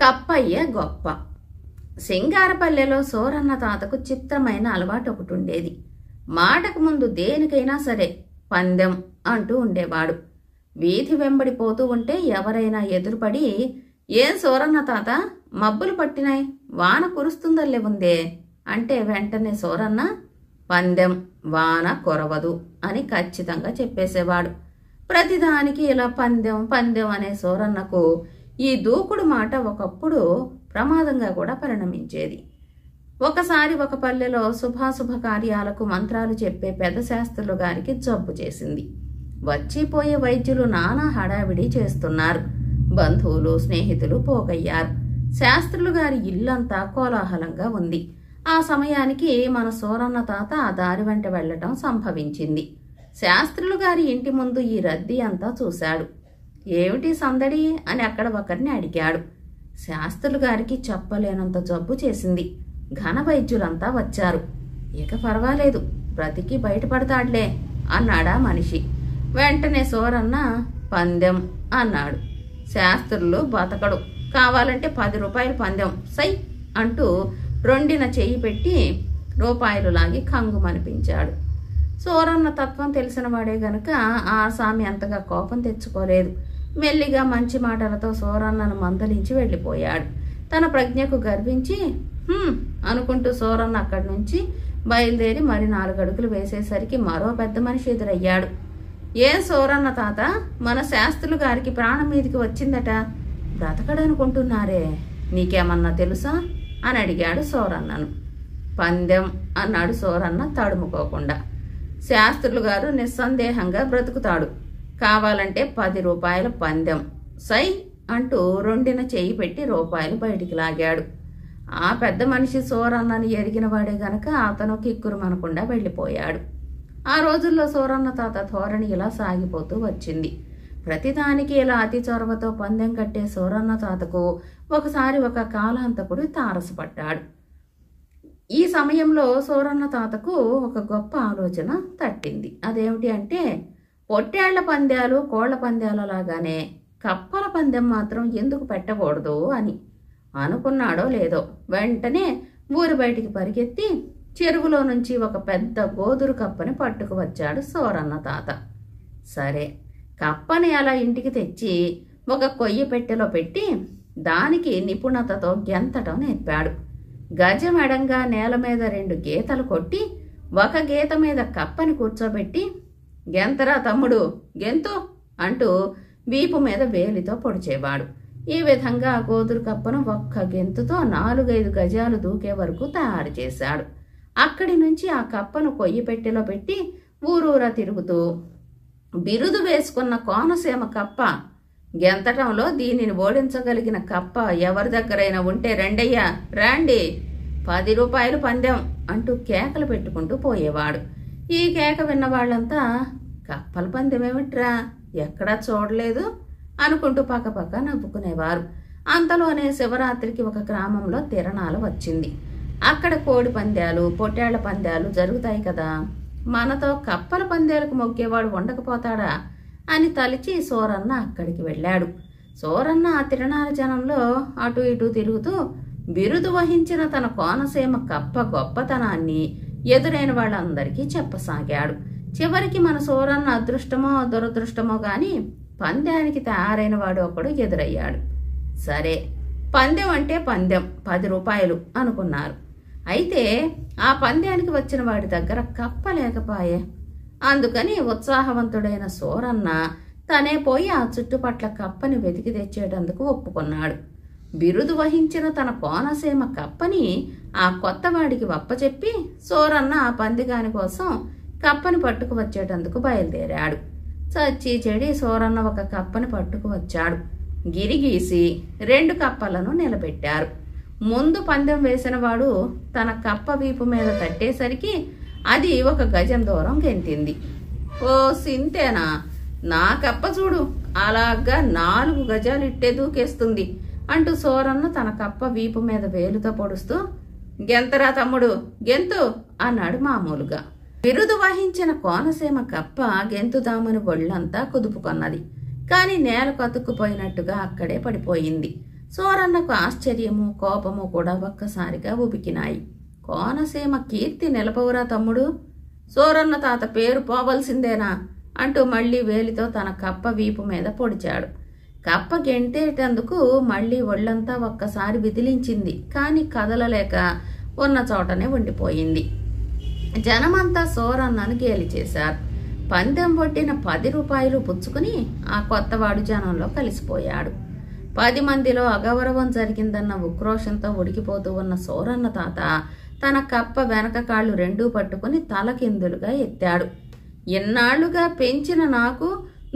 కప్పయ్య గొప్ప. సింగారపల్లెలో సోరన్న తాతకు చిత్రమైన అలవాటు ఒకటి ఉండేది. మాటకు ముందు దేనికైనా సరే పందెం అంటూ ఉండేవాడు. వీధి వెంబడిపోతూ ఉంటే ఎవరైనా ఎదురుపడి, ఏం సోరన్న తాత, మబ్బులు పట్టినాయి, వాన కురుస్తుందల్లే ఉందే అంటే వెంటనే సోరన్న, పందెం వాన కురవదు అని ఖచ్చితంగా చెప్పేసేవాడు. ప్రతిదానికి ఇలా పందెం పందెం అనే సోరన్నకు ఈ దూకుడు మాట ఒకప్పుడు ప్రమాదంగా కూడా పరిణమించేది. ఒకసారి ఒక పల్లెలో శుభాశుభ కార్యాలకు మంత్రాలు చెప్పే పెద్ద శాస్త్రులు గారికి జబ్బు చేసింది. వచ్చిపోయే వైద్యులు నానా హడావిడి చేస్తున్నారు. బంధువులు స్నేహితులు పోగయ్యారు. శాస్త్రులు గారి ఇల్లంతా కోలాహలంగా ఉంది. ఆ సమయానికి మన సోరన్న తాత ఆ దారి వెంట వెళ్లటం సంభవించింది. శాస్త్రులు గారి ఇంటి ముందు ఈ రద్దీ అంతా చూశాడు. ఏమిటి సందడి అని అక్కడ ఒకరిని అడిగాడు. శాస్త్రులు గారికి చెప్పలేనంత జబ్బు చేసింది. ఘన వైద్యులంతా వచ్చారు. ఇక పర్వాలేదు, బ్రతికి బయటపడతాడులే అన్నాడా మనిషి. వెంటనే సోరన్న పందెం అన్నాడు. శాస్త్రులు బతకడు, కావాలంటే 10 రూపాయలు పందెం సై అంటూ రొండిన చెయ్యి పెట్టి రూపాయలు లాగి కంగుమనిపించాడు. సోరన్న తత్వం తెలిసిన వాడే గనుక ఆ సామి అంతగా కోపం తెచ్చుకోలేదు. మెల్లిగా మంచి మాటలతో సోరన్నను మందలించి వెళ్ళిపోయాడు. తన ప్రజ్ఞకు గర్వించి అనుకుంటూ సోరన్న అక్కడి నుంచి బయలుదేరి మరి 4 అడుగులు వేసేసరికి మరో పెద్ద మనిషి ఎదురయ్యాడు. ఏం సోరన్న తాత, మన శాస్త్రులు గారికి ప్రాణం మీదికి వచ్చిందట, బ్రతకడనుకుంటున్నారే, నీకేమన్నా తెలుసా అని అడిగాడు సోరన్నను. పందెం అన్నాడు సోరన్న తడుముకోకుండా. శాస్త్రులు గారు నిస్సందేహంగా బ్రతుకుతాడు, కావాలంటే 10 రూపాయల పందెం సై అంటూ రొండిన చెయ్యి పెట్టి రూపాయలు బయటికి లాగాడు. ఆ పెద్ద మనిషి సోరన్నని ఎరిగిన వాడే గనక అతను కిక్కురుమనకుండా వెళ్ళిపోయాడు. ఆ రోజుల్లో సోరన్న తాత ధోరణి ఇలా సాగిపోతూ వచ్చింది. ప్రతిదానికి ఇలా అతి చొరవతో పందెం కట్టే సోరన్న తాతకు ఒకసారి ఒక కాలాంతకుడు తారసపడ్డాడు. ఈ సమయంలో సోరన్న తాతకు ఒక గొప్ప ఆలోచన తట్టింది. అదేమిటి అంటే, పొట్టేళ్ల పందాలు కోళ్ల పందాల లాగానే కప్పల పందెం మాత్రం ఎందుకు పెట్టకూడదు అని అనుకున్నాడో లేదో వెంటనే ఊరి బయటికి పరిగెత్తి చెరువులో నుంచి ఒక పెద్ద గోదురు కప్పని పట్టుకు వచ్చాడు సోరన్న తాత. సరే, కప్పని అలా ఇంటికి తెచ్చి ఒక కొయ్య పెట్టెలో పెట్టి దానికి నిపుణతతో గెంతటం నేర్పాడు. గజం ఎడంగా నేల మీద 2 గీతలు కొట్టి ఒక గీత మీద కప్పని కూర్చోబెట్టి, గెంతరా తమ్ముడు గెంతు అంటూ వీపు మీద వేలితో పొడిచేవాడు. ఈ విధంగా గోదురు కప్పను ఒక్క గెంతుతో 4-5 గజాలు దూకే వరకు తయారు చేశాడు. అక్కడి నుంచి ఆ కప్పను కొయ్యి పెట్టెలో పెట్టి ఊరూరా తిరుగుతూ, బిరుదు వేసుకున్న కోనసీమ కప్ప, గెంతటంలో దీనిని ఓడించగలిగిన కప్ప ఎవరి దగ్గరైనా ఉంటే రండయ్యా రాండి, 10 రూపాయలు పందెం అంటూ కేకలు పెట్టుకుంటూ పోయేవాడు. ఈ కేక విన్న వాళ్ళంతా, కప్పల పందెమేమిట్రా, ఎక్కడా చూడలేదు అనుకుంటూ పక్కపక్క నవ్వుకునేవారు. అంతలోనే శివరాత్రికి ఒక గ్రామంలో తిరణాలు వచ్చింది. అక్కడ కోడి పందాలు పొట్టేళ్ల పందాలు జరుగుతాయి కదా, మనతో కప్పల పందేలకు మొగ్గేవాడు ఉండకపోతాడా అని తలిచి సోరన్న అక్కడికి వెళ్ళాడు. సోరన్న ఆ తిరణాల జనంలో అటు ఇటు తిరుగుతూ బిరుదు వహించిన తన కోనసీమ కప్ప గొప్పతనాన్ని ఎదురైన వాళ్ళందరికీ చెప్పసాగాడు. చివరికి మన సోరన్న అదృష్టమో దురదృష్టమో గాని పందెానికి తయారైన వాడు ఒకడు ఎదురయ్యాడు. సరే, పందెం అంటే పందెం, 10 రూపాయలు అనుకున్నారు. అయితే ఆ పందెానికి వచ్చిన వాడి దగ్గర కప్ప లేకపాయే. అందుకని ఉత్సాహవంతుడైన సోరన్న తనే పోయి ఆ చుట్టుపట్ల కప్పని వెతికి తెచ్చేటందుకు ఒప్పుకున్నాడు. బిరుదు వహించిన తన కోనసీమ కప్పని ఆ కొత్తవాడికి వప్పచెప్పి సోరన్న ఆ పందిగాని కోసం కప్పని పట్టుకు వచ్చేటందుకు బయలుదేరాడు. చచ్చి చెడి సోరన్న ఒక కప్పని పట్టుకు వచ్చాడు. గిరిగీసి 2 కప్పలను నిలబెట్టారు. ముందు పందెం వేసిన వాడు తన కప్ప వీపు మీద తట్టేసరికి అది 1 గజం దూరం గెంతింది. ఓ సింతేనా, నా కప్ప చూడు అలాగా 4 గజాలు ఇట్టే దూకేస్తుంది అంటూ సోరన్న తన కప్ప వీపు మీద వేలుతో పొడుస్తూ, గెంతరా తమ్ముడు గెంతు అన్నాడు మామూలుగా. బిరుదు వహించిన కోనసీమ కప్ప గెంతుదామని ఒళ్ళంతా కుదుపుకొన్నది. కాని నేల కతుక్కుపోయినట్టుగా అక్కడే పడిపోయింది. సోరన్నకు ఆశ్చర్యము కోపము కూడా ఒక్కసారిగా ఉబికినాయి. కోనసీమ కీర్తి నిలపవురా తమ్ముడు, సోరన్న తాత పేరు పోవలసిందేనా అంటూ మళ్లీ వేలితో తన కప్ప వీపు మీద పొడిచాడు. కప్ప గెంటేటందుకు మళ్లీ ఒళ్లంతా ఒక్కసారి విదిలించింది. కాని కదలలేక ఉన్న చోటనే ఉండిపోయింది. జనమంతా సోరన్నను గేలి చేశారు. పందెం ఒడ్డిన 10 రూపాయలు పుచ్చుకుని ఆ కొత్తవాడు జనంలో కలిసిపోయాడు. 10 మందిలో అగౌరవం జరిగిందన్న ఉక్రోషంతో ఉడికిపోతూ ఉన్న సోరన్న తాత తన కప్ప వెనక కాళ్ళు రెండూ పట్టుకుని తలకిందులుగా ఎత్తాడు. ఇన్నాళ్లుగా పెంచిన నాకు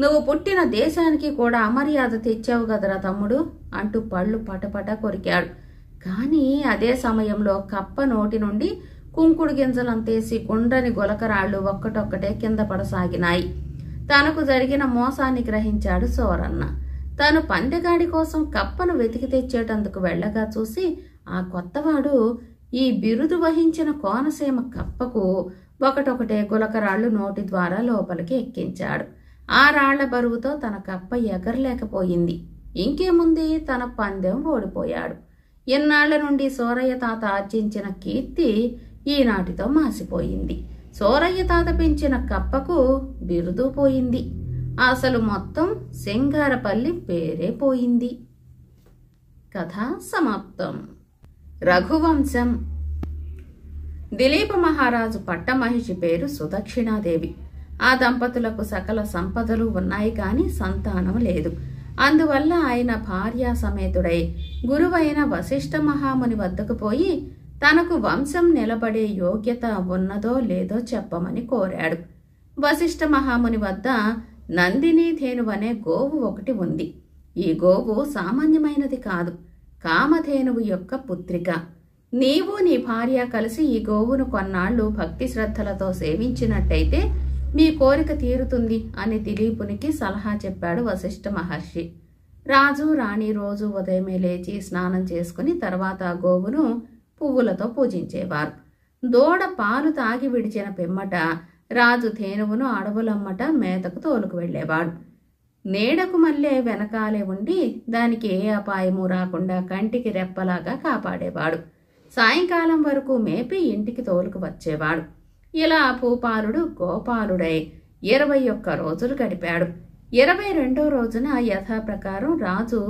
నువ్వు పుట్టిన దేశానికి కూడా అమర్యాద తెచ్చావు కదరా తమ్ముడు అంటూ పళ్ళు పటపట కొరికాడు. కాని అదే సమయంలో కప్ప నోటి నుండి కుంకుడు గింజలంతేసి గుండ్రని గొలకరాళ్లు ఒక్కటొక్కటే కింద పడసాగినాయి. తనకు జరిగిన మోసాన్ని గ్రహించాడు సోరన్న. తను పందెగాడి కోసం కప్పను వెతికి తెచ్చేటందుకు వెళ్లగా చూసి ఆ కొత్తవాడు ఈ బిరుదు వహించిన కోనసీమ కప్పకు ఒకటొకటే గులకరాళ్లు నోటి ద్వారా లోపలికి ఎక్కించాడు. ఆ రాళ్ల బరువుతో తన కప్ప ఎగరలేకపోయింది. ఇంకేముంది, తన పందెం ఓడిపోయాడు. ఎన్నాళ్ల నుండి సోరయ్య తాత ఆర్జించిన కీర్తి ఈనాటితో మాసిపోయింది. సోరయ్య తాత పెంచిన కప్పకు బిరుదు పోయింది. అసలు మొత్తం సింగారపల్లి పేరే పోయింది. కథ సమాప్తం. రఘువంశం. దిలీప మహారాజు పట్టమహిషి పేరు సుదక్షిణాదేవి. ఆ దంపతులకు సకల సంపదలు ఉన్నాయి కాని సంతానం లేదు. అందువల్ల ఆయన భార్యా సమేతుడై గురువైన వశిష్ఠ మహాముని వద్దకు పోయి తనకు వంశం నిలబడే యోగ్యత ఉన్నదో లేదో చెప్పమని కోరాడు. వశిష్ఠ మహాముని వద్ద నందిని ధేనువనే గోవు ఒకటి ఉంది. ఈ గోవు సామాన్యమైనది కాదు, కామధేనువు యొక్క పుత్రిక. నీవు నీ భార్య కలిసి ఈ గోవును కొన్నాళ్లు భక్తి శ్రద్ధలతో సేవించినట్టయితే మీ కోరిక తీరుతుంది అని దిలీపునికి సలహా చెప్పాడు వశిష్ఠ మహర్షి. రాజు రాణి రోజు ఉదయమే లేచి స్నానం చేసుకుని తర్వాత గోవును పువ్వులతో పూజించేవారు. దూడ పాలు తాగి విడిచిన పిమ్మట రాజు ధేనువును అడవులమ్మట మేతకు తోలుకు వెళ్లేవాడు. నీడకు మల్లె వెనకాలే ఉండి దానికి ఏ అపాయము రాకుండా కంటికి రెప్పలాగా కాపాడేవాడు. సాయంకాలం వరకు మేపి ఇంటికి తోలుకు వచ్చేవాడు. ఇలా భూపాలుడు గోపాలుడై 21 రోజులు గడిపాడు. 22వ రోజున యథాప్రకారం రాజు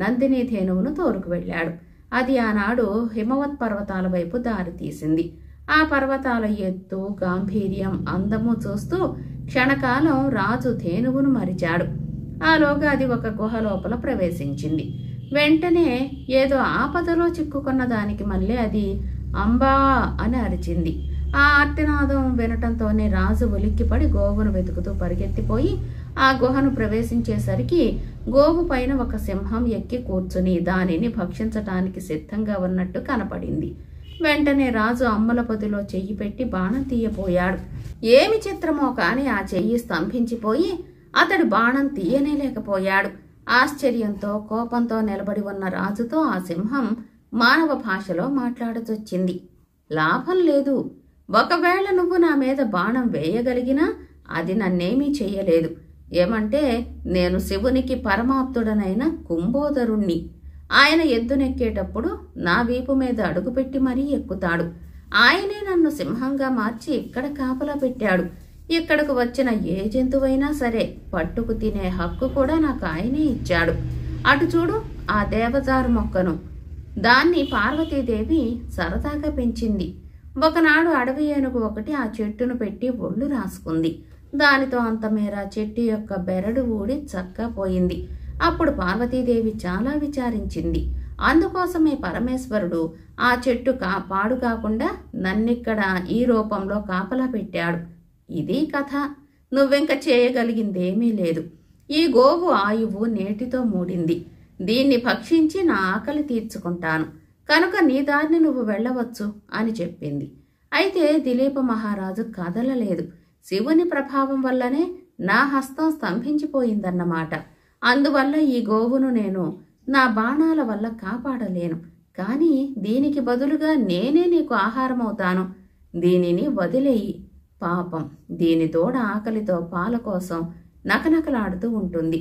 నందిని ధేనువును తోలుకు వెళ్ళాడు. అది ఆనాడు హిమవత్ పర్వతాల వైపు దారి తీసింది. ఆ పర్వతాల ఎత్తు, గాంభీర్యం, అందము చూస్తూ క్షణకాలం రాజు ధేనువును మరిచాడు. ఆలోగా అది ఒక గుహ లోపల ప్రవేశించింది. వెంటనే ఏదో ఆపదలో చిక్కుకున్న దానికి మళ్ళీ అది అంబా అని అరిచింది. ఆ ఆర్తినాదం వినటంతోనే రాజు ఉలిక్కిపడి గోవును వెతుకుతూ పరిగెత్తిపోయి ఆ గుహను ప్రవేశించేసరికి గోవు పైన ఒక సింహం ఎక్కి కూర్చుని దానిని భక్షించటానికి సిద్ధంగా ఉన్నట్టు కనపడింది. వెంటనే రాజు అమ్మల పొదిలో చెయ్యి పెట్టి బాణం తీయపోయాడు. ఏమి చిత్రమో కాని ఆ చెయ్యి స్తంభించిపోయి అతడు బాణం తీయనేలేకపోయాడు. ఆశ్చర్యంతో కోపంతో నిలబడి ఉన్న రాజుతో ఆ సింహం మానవ భాషలో మాట్లాడచొచ్చింది. లాభం లేదు. ఒకవేళ నువ్వు నా మీద బాణం వేయగలిగినా అది నన్నేమీ చెయ్యలేదు. ఏమంటే నేను శివునికి పరమాప్తుడనైన కుంభోదరుణ్ణి. ఆయన ఎద్దునెక్కేటప్పుడు నా వీపు మీద అడుగుపెట్టి మరీ ఎక్కుతాడు. ఆయనే నన్ను సింహంగా మార్చి ఇక్కడ కాపలా పెట్టాడు. ఇక్కడకు వచ్చిన ఏ జంతువైనా సరే పట్టుకు తినే హక్కు కూడా నాకు ఆయనే ఇచ్చాడు. అటు చూడు ఆ దేవదారు మొక్కను. దాన్ని పార్వతీదేవి సరదాగా పెంచింది. ఒకనాడు అడవి ఏనుగు ఒకటి ఆ చెట్టును పెట్టి ఒళ్ళు రాసుకుంది. దానితో అంతమేర చెట్టు యొక్క బెరడు ఊడి చక్కా పోయింది. అప్పుడు పార్వతీదేవి చాలా విచారించింది. అందుకోసమే పరమేశ్వరుడు ఆ చెట్టు పాడు కాకుండా నన్నిక్కడ ఈ రూపంలో కాపలా పెట్టాడు. ఇది కథ. నువ్వింక చేయగలిగిందేమీ లేదు. ఈ గోవు ఆయువు నేటితో మూడింది. దీన్ని భక్షించి నా ఆకలి తీర్చుకుంటాను. కనుక నీ దారిని నువ్వు వెళ్ళవచ్చు అని చెప్పింది. అయితే దిలీప మహారాజు కదలలేదు. శివుని ప్రభావం వల్లనే నా హస్తం స్తంభించిపోయిందన్నమాట. అందువల్ల ఈ గోవును నేను నా బాణాల వల్ల కాపాడలేను. కాని దీనికి బదులుగా నేనే నీకు ఆహారమవుతాను. దీనిని వదిలేయి. పాపం దీని దూడ ఆకలితో పాల కోసం నకనకలాడుతూ ఉంటుంది.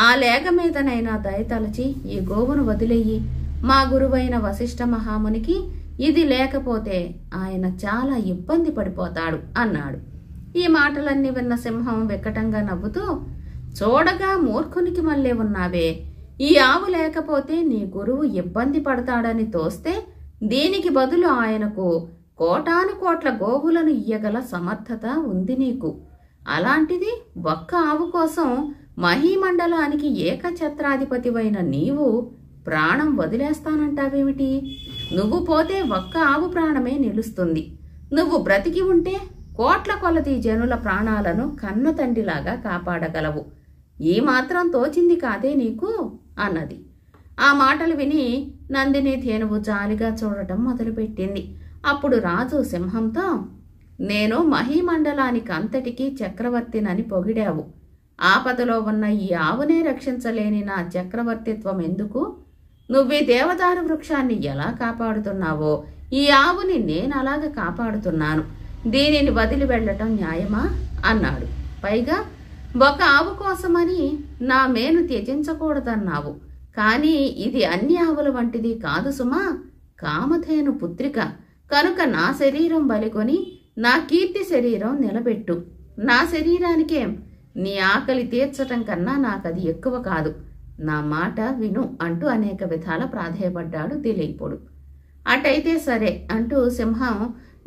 ఆ లేగ మీదనైనా దయతలచి ఈ గోవును వదిలేయి. మా గురువైన వశిష్ఠ మహామునికి ఇది లేకపోతే ఆయన చాలా ఇబ్బంది పడిపోతాడు అన్నాడు. ఈ మాటలన్నీ విన్న సింహం వికటంగా నవ్వుతూ, చూడగా మూర్ఖునికి మళ్ళీ ఉన్నావే, ఈ ఆవు లేకపోతే నీ గురువు ఇబ్బంది పడతాడని తోస్తే దీనికి బదులు ఆయనకు కోటాను కోట్ల గోవులను ఇయ్యగల సమర్థత ఉంది నీకు. అలాంటిది ఒక్క ఆవు కోసం మహీమండలానికి ఏకఛత్రాధిపతివైన నీవు ప్రాణం వదిలేస్తానంటావేమిటి? నువ్వు పోతే ఒక్క ఆవు ప్రాణమే నిలుస్తుంది. నువ్వు బ్రతికి ఉంటే కోట్ల కొలది జనుల ప్రాణాలను కన్న తండ్రిలాగా కాపాడగలవు. ఈ మాత్రం తోచింది కాదే నీకు అన్నది. ఆ మాటలు విని నందిని ధేనువు జాలిగా చూడటం మొదలుపెట్టింది. అప్పుడు రాజు సింహంతో, నేను మహీమండలానికి అంతటికీ చక్రవర్తినని పొగిడావు. ఆపదలో ఉన్న ఈ ఆవునే రక్షించలేని నా చక్రవర్తిత్వం ఎందుకు? నువ్వీ దేవదారు వృక్షాన్ని ఎలా కాపాడుతున్నావో ఈ ఆవుని నేనలాగ కాపాడుతున్నాను. దీనిని వదిలి వెళ్లటం న్యాయమా అన్నాడు. పైగా ఒక ఆవు కోసమని నా మేను త్యజించకూడదన్నావు. కానీ ఇది అన్ని ఆవుల వంటిది కాదు సుమా, కామధేను పుత్రిక కనుక నా శరీరం బలికొని నా కీర్తి శరీరం నిలబెట్టు. నా శరీరానికేం నీ ఆకలి తీర్చటం కన్నా నాకది ఎక్కువ కాదు. నా మాట విను అంటూ అనేక విధాల ప్రాధేయపడ్డాడు దిలీపుడు. అటైతే సరే అంటూ సింహం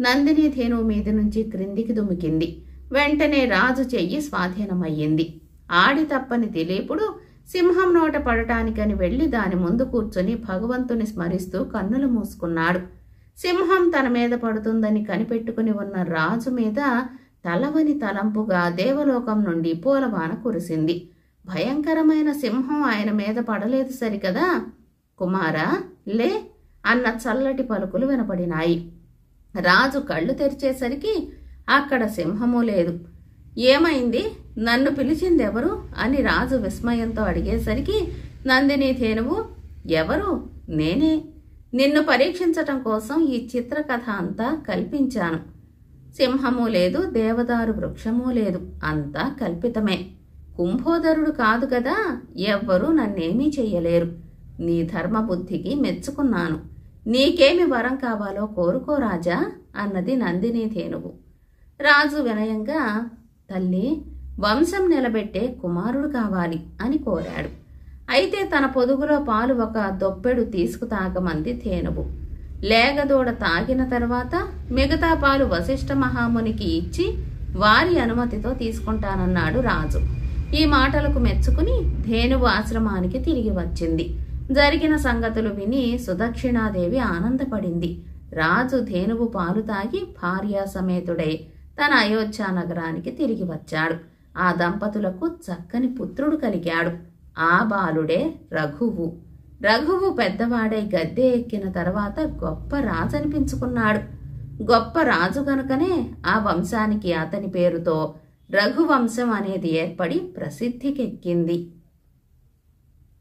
నందిని ధేనువు మీద నుంచి క్రిందికి దుమికింది. వెంటనే రాజు చెయ్యి స్వాధీనమయ్యింది. ఆడి తప్పని దిలీపుడు సింహం నోట పడటానికని వెళ్లి దాని ముందు కూర్చొని భగవంతుని స్మరిస్తూ కన్నులు మూసుకున్నాడు. సింహం తన మీద పడుతుందని కనిపెట్టుకుని ఉన్న రాజు మీద తలవని తలంపుగా దేవలోకం నుండి పూలవాన కురిసింది. భయంకరమైన సింహం ఆయన మీద పడలేదు సరికదా. కుమారా లే అన్న చల్లటి పలుకులు వినపడినాయి. రాజు కళ్ళు తెరిచేసరికి అక్కడ సింహము లేదు. ఏమైంది? నన్ను పిలిచిందెవరు అని రాజు విస్మయంతో అడిగేసరికి నందిని ధేనువు, ఎవరు? నేనే. నిన్ను పరీక్షించటం కోసం ఈ చిత్రకథ అంతా కల్పించాను. సింహము లేదు, దేవదారు వృక్షమూ లేదు, అంతా కల్పితమే. కుంభోదరుడు కాదు కదా, ఎవ్వరూ నన్నేమీ చెయ్యలేరు. నీ ధర్మబుద్ధికి మెచ్చుకున్నాను. నీకేమి వరం కావాలో కోరుకో రాజా అన్నది నందిని ధేనువు. రాజు వినయంగా, తల్లి, వంశం నిలబెట్టే కుమారుడు కావాలి అని కోరాడు. అయితే తన పొదుగులో పాలు ఒక దొప్పెడు తీసుకుతాగమంది ధేనువు. లేగదూడ తాగిన తర్వాత మిగతా పాలు వశిష్ఠ మహామునికి ఇచ్చి వారి అనుమతితో తీసుకుంటానన్నాడు రాజు. ఈ మాటలకు మెచ్చుకుని ధేనువు ఆశ్రమానికి తిరిగి వచ్చింది. జరిగిన సంగతులు విని సుదక్షిణాదేవి ఆనందపడింది. రాజు ధేనువు పాలు తాగి భార్యా సమేతుడై తన అయోధ్య నగరానికి తిరిగి వచ్చాడు. ఆ దంపతులకు చక్కని పుత్రుడు కలిగాడు. ఆ బాలుడే రఘువు. రఘువు పెద్దవాడై గద్దె ఎక్కిన తర్వాత గొప్ప రాజు అనిపించుకున్నాడు. గొప్ప రాజు గనుకనే ఆ వంశానికి అతని పేరుతో రఘువంశం అనేది ఏర్పడి ప్రసిద్ధికెక్కింది.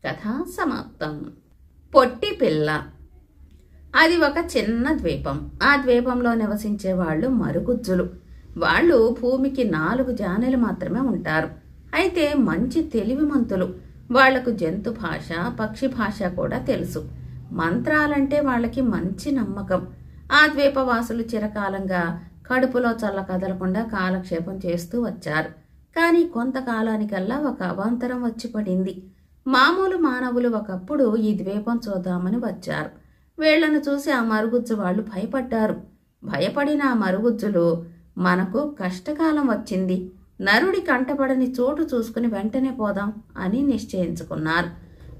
కథ సమాప్తం. పొట్టి పిల్ల. అది ఒక చిన్న ద్వీపం. ఆ ద్వీపంలో నివసించే వాళ్ళు మరుగుజ్జులు. వాళ్ళు భూమికి 4 జానెలు మాత్రమే ఉంటారు. అయితే మంచి తెలివిమంతులు. వాళ్లకు జంతు భాష, పక్షి భాష కూడా తెలుసు. మంత్రాలంటే వాళ్ళకి మంచి నమ్మకం. ఆ ద్వీపవాసులు చిరకాలంగా కడుపులో చల్ల కదలకుండా కాలక్షేపం చేస్తూ వచ్చారు. కానీ కొంతకాలానికల్లా ఒక అవాంతరం వచ్చి పడింది. మామూలు మానవులు ఒకప్పుడు ఈ ద్వీపం చూద్దామని వచ్చారు. వీళ్లను చూసి ఆ మరుగుజ్జు వాళ్ళు భయపడ్డారు. భయపడిన ఆ మరుగుజ్జులు, మనకు కష్టకాలం వచ్చింది, నరుడి కంటపడని చోటు చూసుకుని వెంటనే పోదాం అని నిశ్చయించుకున్నారు.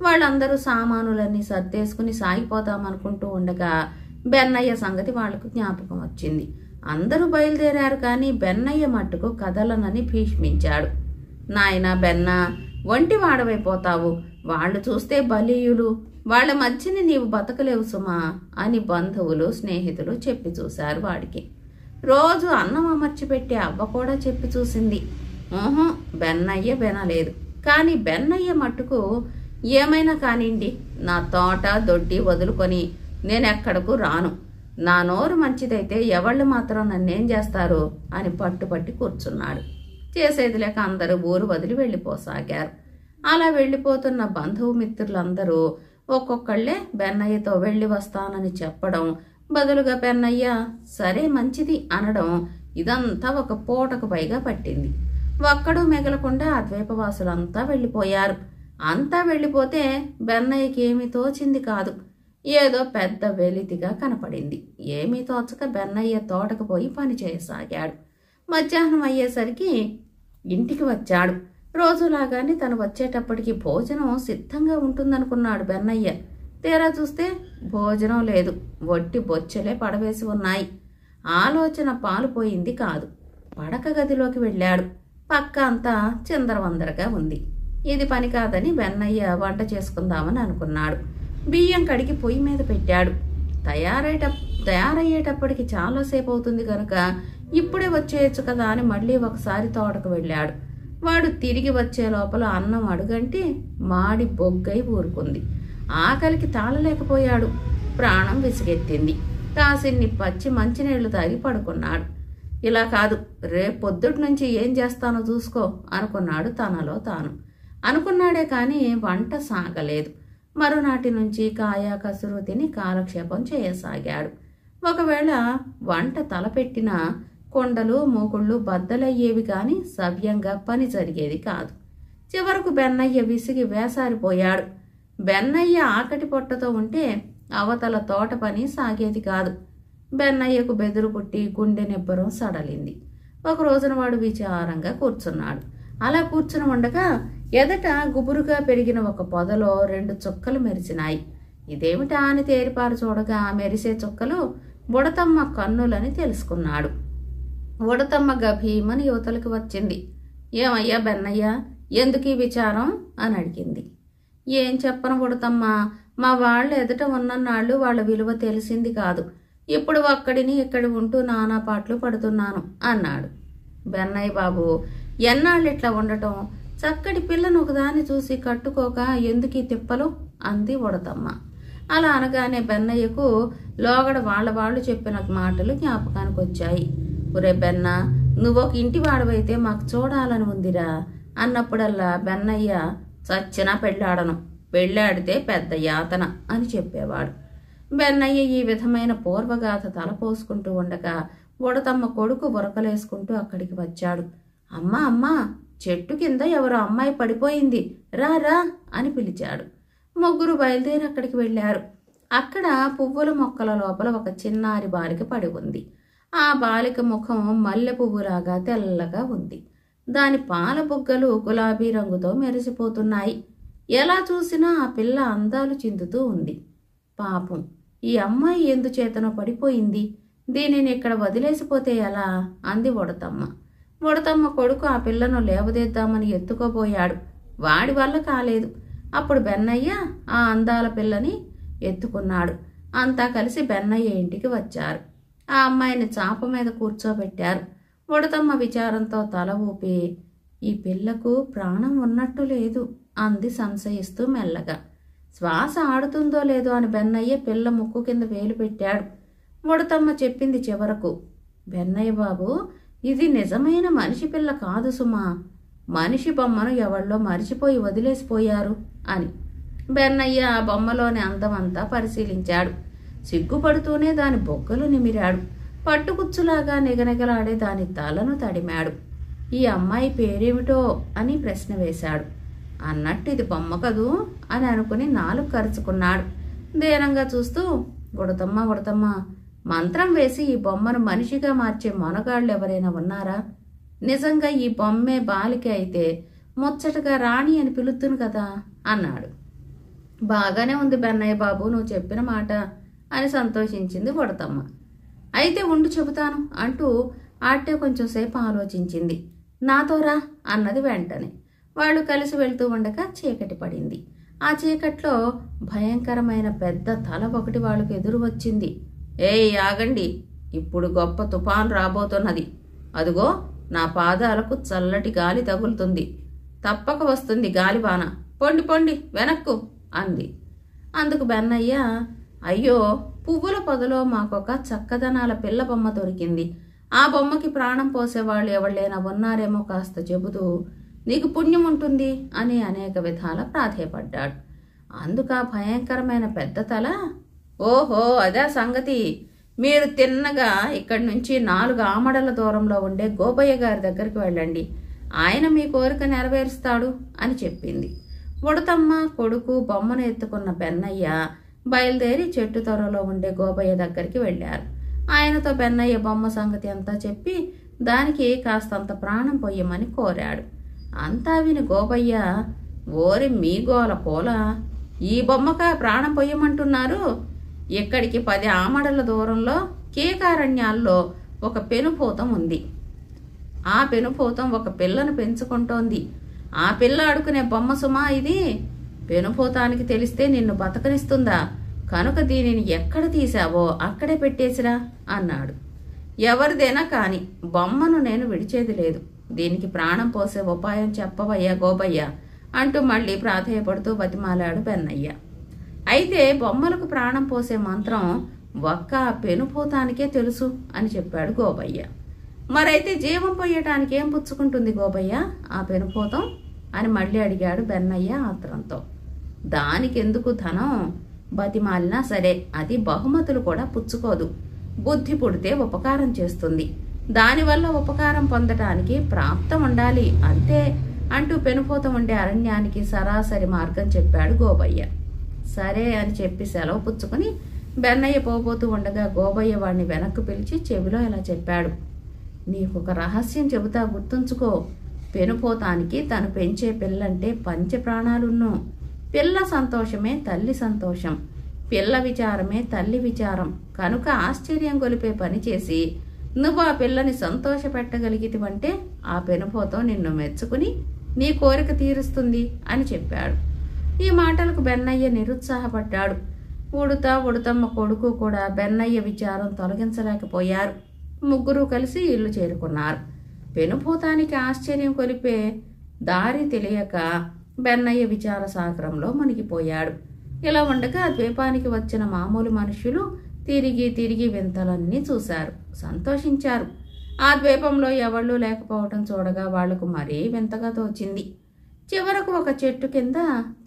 వాళ్ళందరూ సామానులన్నీ సర్దేసుకుని సాగిపోదామనుకుంటూ ఉండగా బెన్నయ్య సంగతి వాళ్లకు జ్ఞాపకం వచ్చింది. అందరూ బయలుదేరారు. కానీ బెన్నయ్య మట్టుకు కదలనని భీష్మించాడు. నాయనా బెన్న, ఒంటి వాడవైపోతావు, వాళ్ళు చూస్తే బలీయులు, వాళ్ల మధ్యని నీవు బతకలేవు సుమా అని బంధువులు స్నేహితులు చెప్పి చూశారు వాడికి. రోజు అన్నం అమర్చిపెట్టే అవ్వ కూడా చెప్పి చూసింది. బెన్నయ్య వినలేదు. కానీ బెన్నయ్య మట్టుకు, ఏమైనా కానివ్వండి, నా తోట దొడ్డి వదులుకొని నేనెక్కడకు రాను, నా నోరు మంచిదైతే ఎవళ్ళు మాత్రం నన్నేం చేస్తారు అని పట్టుపట్టి కూర్చున్నాడు. చేసేది లేక అందరూ ఊరు వదిలి వెళ్ళిపోసాగారు. అలా వెళ్ళిపోతున్న బంధుమిత్రులందరూ ఒక్కొక్కళ్ళే బెన్నయ్యతో వెళ్ళి వస్తానని చెప్పడం, బదులుగా బెన్నయ్య సరే మంచిది అనడం, ఇదంతా ఒక పూటకు పైగా పట్టింది. ఒక్కడూ మిగలకుండా ఆ ద్వీపవాసులంతా వెళ్ళిపోయారు. అంతా వెళ్ళిపోతే బెన్నయ్యకి ఏమీ తోచింది కాదు. ఏదో పెద్ద వెలితిగా కనపడింది. ఏమీ తోచక బెన్నయ్య తోటకు పోయి పని చేయసాగాడు. మధ్యాహ్నం అయ్యేసరికి ఇంటికి వచ్చాడు. రోజులాగానే తను వచ్చేటప్పటికి భోజనం సిద్ధంగా ఉంటుందనుకున్నాడు బెన్నయ్య. తీరా చూస్తే భోజనం లేదు, వట్టి బొచ్చెలే పడవేసి ఉన్నాయి. ఆలోచన పాలుపోయింది కాదు. పడక గదిలోకి వెళ్ళాడు. పక్క అంతా చిందరవందరగా ఉంది. ఇది పని కాదని బెన్నయ్య వంట చేసుకుందామని అనుకున్నాడు. బియ్యం కడిగి పొయ్యి మీద పెట్టాడు. తయారయ్యేటప్పటికి చాలాసేపు అవుతుంది కనుక ఇప్పుడే వచ్చేయచ్చు కదా అని మళ్ళీ ఒకసారి తోటకు వెళ్ళాడు. వాడు తిరిగి వచ్చే లోపల అన్నం అడుగంటే మాడి బొగ్గై ఊరుకుంది. ఆకలికి తాళలేకపోయాడు. ప్రాణం విసిగెత్తింది. కాసిన్ని పచ్చి మంచినీళ్లు తాగి పడుకున్నాడు. ఇలా కాదు, రేపొద్దుటి నుంచి ఏం చేస్తానో చూసుకో అనుకున్నాడు తనలో తాను. అనుకున్నాడే కానీ వంట సాగలేదు. మరునాటి నుంచి కాయ కసురు తిని కాలక్షేపం చేయసాగాడు. ఒకవేళ వంట తలపెట్టినా కొండలు మూకుళ్ళు బద్దలయ్యేవి కాని సవ్యంగా పని జరిగేది కాదు. చివరకు బెన్నయ్య విసిగి వేసారిపోయాడు. బెన్నయ్య ఆకటి పొట్టతో ఉంటే అవతల తోట పని సాగేది కాదు. బెన్నయ్యకు బెదురు పుట్టి గుండె నిబ్బరం సడలింది. ఒక రోజున వాడు విచారంగా కూర్చున్నాడు. అలా కూర్చుని ఉండగా ఎదట గుబురుగా పెరిగిన ఒక పొదలో 2 చుక్కలు మెరిసినాయి. ఇదేమిటా అని తేరిపారు చూడగా మెరిసే చుక్కలు బుడతమ్మ కన్నులని తెలుసుకున్నాడు. బుడతమ్మ గభీమని యువతలకు వచ్చింది. ఏమయ్యా బెన్నయ్య, ఎందుకీ విచారం అని అడిగింది. ఏం చెప్పను బుడతమ్మ, మా వాళ్ళు ఎదుట ఉన్నన్నాళ్ళు వాళ్ళ విలువ తెలిసింది కాదు. ఇప్పుడు ఒక్కడిని ఇక్కడ ఉంటూ నానా పాటలు పడుతున్నాను అన్నాడు. బెన్నయ్య బాబు, ఎన్నాళ్ళు ఇట్లా ఉండటం? చక్కటి పిల్లను ఒకదాన్ని చూసి కట్టుకోక ఎందుకీ తిప్పలు అంది బుడతమ్మ. అలా అనగానే బెన్నయ్యకు లోగడ వాళ్ళు చెప్పిన మాటలు జ్ఞాపకానికి వచ్చాయి. ఒరే బెన్న, నువ్వొక ఇంటి వాడవైతే మాకు చూడాలని ఉందిరా అన్నప్పుడల్లా బెన్నయ్య చచ్చినా పెళ్ళాడను, పెళ్ళాడితే పెద్ద యాతన అని చెప్పేవాడు. బెన్నయ్య ఈ విధమైన పూర్వగాథ తలపోసుకుంటూ ఉండగా బుడతమ్మ కొడుకు ఉరకలేసుకుంటూ అక్కడికి వచ్చాడు. అమ్మా అమ్మా, చెట్టు కింద ఎవరో అమ్మాయి పడిపోయింది, రా రా అని పిలిచాడు. ముగ్గురు బయలుదేరి అక్కడికి వెళ్ళారు. అక్కడ పువ్వుల మొక్కల లోపల ఒక చిన్నారి బాలిక పడి ఉంది. ఆ బాలిక ముఖం మల్లె పువ్వులాగా తెల్లగా ఉంది. దాని పాల బుగ్గలు గులాబీ రంగుతో మెరిసిపోతున్నాయి. ఎలా చూసినా ఆ పిల్ల అందాలు చిందుతూ ఉంది. పాపం, ఈ అమ్మాయి ఎందుచేతనో పడిపోయింది, దీనిని ఇక్కడ వదిలేసిపోతే ఎలా అంది బుడతమ్మ. బుడతమ్మ కొడుకు ఆ పిల్లను లేవదేద్దామని ఎత్తుకోబోయాడు. వాడి వల్ల కాలేదు. అప్పుడు బెన్నయ్య ఆ అందాల పిల్లని ఎత్తుకున్నాడు. అంతా కలిసి బెన్నయ్య ఇంటికి వచ్చారు. ఆ అమ్మాయిని చాప మీద కూర్చోబెట్టారు. బుడతమ్మ విచారంతో తల ఊపి, ఈ పిల్లకు ప్రాణం ఉన్నట్టు లేదు అంది సంశయిస్తూ మెల్లగా. శ్వాస ఆడుతుందో లేదో అని బెన్నయ్య పిల్ల ముక్కు కింద వేలు పెట్టాడు. బుడతమ్మ చెప్పింది చివరకు, బెన్నయ్య బాబు, ఇది నిజమైన మనిషి పిల్ల కాదు సుమా, మనిషి బొమ్మను ఎవళ్ళో మరిచిపోయి వదిలేసిపోయారు అని. బెన్నయ్య ఆ బొమ్మలోని అందమంతా పరిశీలించాడు. సిగ్గుపడుతూనే దాని బొగ్గలు నిమిరాడు. పట్టుకుచ్చులాగా నిగనిగలాడే దాని తలను తడిమాడు. ఈ అమ్మాయి పేరేమిటో అని ప్రశ్న వేశాడు. అన్నట్టు ఇది బొమ్మ కదూ అని అనుకుని నాలుగు కరుచుకున్నాడు. దీనంగా చూస్తూ, బుడతమ్మ బుడతమ్మ, మంత్రం వేసి ఈ బొమ్మను మనిషిగా మార్చే మొనగాళ్ళు ఎవరైనా ఉన్నారా? నిజంగా ఈ బొమ్మే బాలిక అయితే ముచ్చటగా రాణి అని పిలుద్దును కదా అన్నాడు. బాగానే ఉంది బెన్నయ్య బాబు, నువ్వు చెప్పిన మాట అని సంతోషించింది బుడతమ్మ. అయితే ఉండు చెబుతాను అంటూ ఆటే కొంచెం సేపు ఆలోచించింది. నాతో రా అన్నది వెంటనే. వాళ్ళు కలిసి వెళ్తూ ఉండగా చీకటి పడింది. ఆ చీకట్లో భయంకరమైన పెద్ద తల ఒకటి వాళ్ళకు ఎదురు వచ్చింది. ఏయ్ ఆగండి, ఇప్పుడు గొప్ప తుఫాను రాబోతున్నది. అదుగో నా పాదాలకు చల్లటి గాలి తగులుతుంది, తప్పక వస్తుంది గాలివాన, పొండి పొండి వెనక్కు అంది. అందుకు బెన్నయ్య, అయ్యో, పువ్వుల పొదలో మాకొక చక్కదనాల పిల్ల బొమ్మ దొరికింది. ఆ బొమ్మకి ప్రాణం పోసేవాళ్ళు ఎవళ్ళైనా ఉన్నారేమో కాస్త చెబుతూ నీకు పుణ్యం ఉంటుంది అని అనేక విధాల ప్రాధేయపడ్డాడు. అందుక భయంకరమైన పెద్ద తల, ఓహో అదే సంగతి, మీరు తిన్నగా ఇక్కడి నుంచి 4 ఆమడల దూరంలో ఉండే గోపయ్య గారి దగ్గరికి వెళ్ళండి, ఆయన మీ కోరిక నెరవేరుస్తాడు అని చెప్పింది. ఉడతమ్మ కొడుకు బొమ్మను ఎత్తుకున్న బెన్నయ్య బయలుదేరి చెట్టు త్వరలో ఉండే గోపయ్య దగ్గరికి వెళ్ళారు. ఆయనతో బెన్నయ్య బొమ్మ సంగతి అంతా చెప్పి దానికి కాస్తంత ప్రాణం పొయ్యమని కోరాడు. అంతా విని గోపయ్య, ఓరి మీ గోల పోల, ఈ బొమ్మక ప్రాణం పొయ్యమంటున్నారు? ఇక్కడికి 10 ఆమడల దూరంలో కేకారణ్యాల్లో ఒక పెనుభూతం ఉంది. ఆ పెనుభూతం ఒక పిల్లను పెంచుకుంటోంది. ఆ పిల్ల ఆడుకునే బొమ్మ సుమా ఇది. పెనుభూతానికి తెలిస్తే నిన్ను బతకనిస్తుందా? కనుక దీనిని ఎక్కడ తీశావో అక్కడే పెట్టేసిరా అన్నాడు. ఎవరిదైనా కాని బొమ్మను నేను విడిచేది లేదు, దీనికి ప్రాణం పోసే ఉపాయం చెప్పవయ్యా గోపయ్య అంటూ మళ్ళీ ప్రాధేయపడుతూ బతిమాలాడు బెన్నయ్య. అయితే బొమ్మలకు ప్రాణం పోసే మంత్రం ఒక్క పెనుభూతానికే తెలుసు అని చెప్పాడు గోపయ్య. మరైతే జీవం పోయటానికి ఏం పుచ్చుకుంటుంది గోపయ్య ఆ పెనుభూతం అని మళ్ళీ అడిగాడు బెన్నయ్య ఆత్రంతో. దానికెందుకు ధనం? బతిమాలినా సరే అది బహుమతులు కూడా పుచ్చుకోదు. బుద్ధి పుడితే ఉపకారం చేస్తుంది, దానివల్ల ఉపకారం పొందటానికి ప్రాప్తం ఉండాలి అంతే అంటూ పెనుభూతం ఉండే అరణ్యానికి సరాసరి మార్గం చెప్పాడు గోపయ్య. సరే అని చెప్పి సెలవు పుచ్చుకుని బెన్నయ్య పోబోతూ ఉండగా గోపయ్య వాడిని వెనక్కు పిలిచి చెవిలో ఇలా చెప్పాడు. నీకొక రహస్యం చెబుతా, గుర్తుంచుకో. పెనుభూతానికి తను పెంచే పిల్లంటే పంచ ప్రాణాలున్ను. పిల్ల సంతోషమే తల్లి సంతోషం, పిల్ల విచారమే తల్లి విచారం. కనుక ఆశ్చర్యం గొలిపే పని చేసి నువ్వు ఆ పిల్లని సంతోష పెట్టగలిగితివంటే ఆ పెనుభూతం నిన్ను మెచ్చుకుని నీ కోరిక తీరుస్తుంది అని చెప్పాడు. ఈ మాటలకు బెన్నయ్య నిరుత్సాహపడ్డాడు. ఉడతమ్మ కొడుకు కూడా బెన్నయ్య విచారం తొలగించలేకపోయారు. ముగ్గురు కలిసి ఇల్లు చేరుకున్నారు. పెనుభూతానికి ఆశ్చర్యం కొలిపే దారి తెలియక బెన్నయ్య విచార సాగరంలో మునిగిపోయాడు. ఇలా ఉండగా ద్వీపానికి వచ్చిన మామూలు మనుష్యులు తిరిగి వింతలన్నీ చూశారు, సంతోషించారు. ఆ ద్వీపంలో ఎవళ్ళూ లేకపోవటం చూడగా వాళ్లకు మరీ వింతగా తోచింది. చివరకు ఒక చెట్టు కింద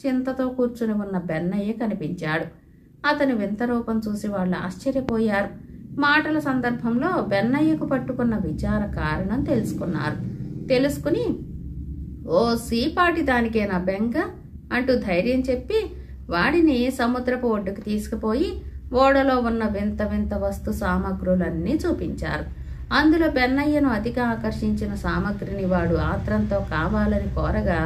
చింతతో కూర్చుని ఉన్న బెన్నయ్య కనిపించాడు. అతని వింత రూపం చూసి వాళ్ళు ఆశ్చర్యపోయారు. మాటల సందర్భంలో బెన్నయ్యకు పట్టుకున్న విచార కారణం తెలుసుకుని ఓ సీపాటి దానికేనా బెంగ అంటూ ధైర్యం చెప్పి వాడిని సముద్రపు ఒడ్డుకు తీసుకుపోయి ఓడలో ఉన్న వింత వస్తు సామగ్రులన్నీ చూపించారు. అందులో బెన్నయ్యను అతిగా ఆకర్షించిన సామగ్రిని వాడు ఆత్రంతో కావాలని కోరగా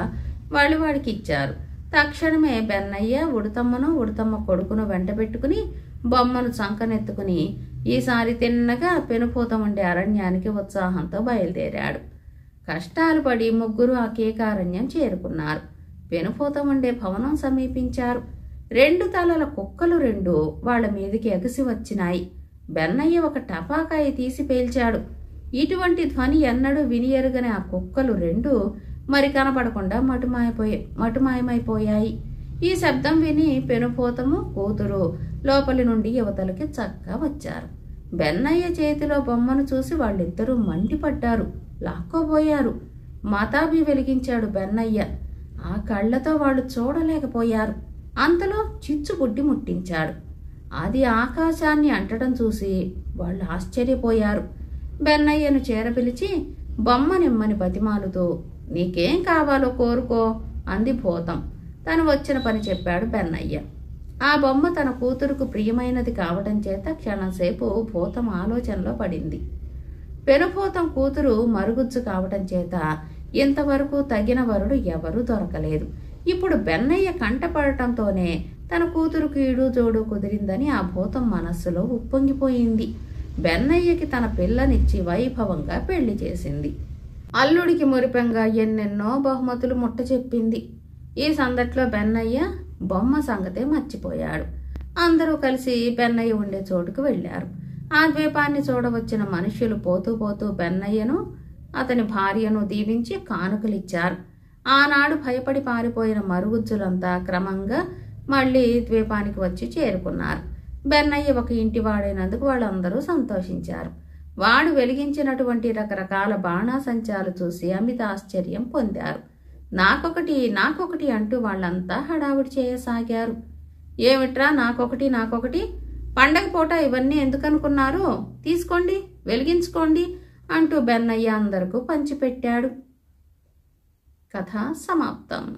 వాళ్ళు వాడికి ఇచ్చారు. తక్షణమే బెన్నయ్య ఉడతమ్మ కొడుకును వెంటబెట్టుకుని బొమ్మను చంకనెత్తుకుని ఈసారి తిన్నగా పెనుభూతం ఉండే అరణ్యానికి ఉత్సాహంతో బయలుదేరాడు. కష్టాలు పడి ముగ్గురు ఆ కేకారణ్యం చేరుకున్నారు. పెనుభూతం ఉండే భవనం సమీపించారు. 2 తలల కుక్కలు 2 వాళ్ల మీదికి ఎగసి వచ్చినాయి. బెన్నయ్య ఒక టపాకాయ తీసి పేల్చాడు. ఇటువంటి ధ్వని ఎన్నడూ వినియరుగని ఆ కుక్కలు 2 మరి కనపడకుండా మటుమాయమైపోయాయి. ఈ శబ్దం విని పెనుభూతము కూతురు లోపలి నుండి యువతలకి చక్కా వచ్చారు. బెన్నయ్య చేతిలో బొమ్మను చూసి వాళ్ళిద్దరూ మండిపడ్డారు, లాక్కోబోయారు. మతాబి వెలిగించాడు బెన్నయ్య. ఆ కళ్లతో వాళ్ళు చూడలేకపోయారు. అంతలో చిచ్చుబుడ్డి ముట్టించాడు. అది ఆకాశాన్ని అంటడం చూసి వాళ్ళు ఆశ్చర్యపోయారు. బెన్నయ్యను చేరపిలిచి బొమ్మనిమ్మని బతిమాలుతూ నీకేం కావాలో కోరుకో అంది భూతం. తను వచ్చిన పని చెప్పాడు బెన్నయ్య. ఆ బొమ్మ తన కూతురుకు ప్రియమైనది కావటం చేత క్షణంసేపు భూతం ఆలోచనలో పడింది. పెనుభూతం కూతురు మరుగుజ్జు కావటం చేత ఇంతవరకు తగిన వరుడు ఎవరూ దొరకలేదు. ఇప్పుడు బెన్నయ్య కంటపడటంతోనే తన కూతురుకు ఈడు జోడు కుదిరిందని ఆ భూతం మనస్సులో ఉప్పొంగిపోయింది. బెన్నయ్యకి తన పిల్లనిచ్చి వైభవంగా పెళ్లి చేసింది. అల్లుడికి మురిపెంగా ఎన్నెన్నో బహుమతులు ముట్ట చెప్పింది. ఈ సందట్లో బెన్నయ్య బొమ్మ సంగతే మర్చిపోయాడు. అందరూ కలిసి బెన్నయ్య ఉండే చోటుకు వెళ్లారు. ఆ ద్వీపాన్ని చూడవచ్చిన మనుష్యులు పోతూ బెన్నయ్యను అతని భార్యను దీవించి కానుకలిచ్చారు. ఆనాడు భయపడి పారిపోయిన మరుగుజ్జులంతా క్రమంగా మళ్లీ ద్వీపానికి వచ్చి చేరుకున్నారు. బెన్నయ్య ఒక ఇంటి వాడైనందుకు వాళ్ళందరూ సంతోషించారు. వాడు వెలిగించినటువంటి రకరకాల బాణాసంచాలు చూసి అమిత ఆశ్చర్యం పొందారు. నాకొకటి నాకొకటి అంటూ వాళ్ళంతా హడావుడి చేయసాగారు. ఏమిట్రా నాకొకటి నాకొకటి, పండగ పూట ఇవన్నీ ఎందుకనుకున్నారు, తీసుకోండి వెలిగించుకోండి అంటూ బెన్నయ్య అందరికీ పంచిపెట్టాడు. కథ సమాప్తం.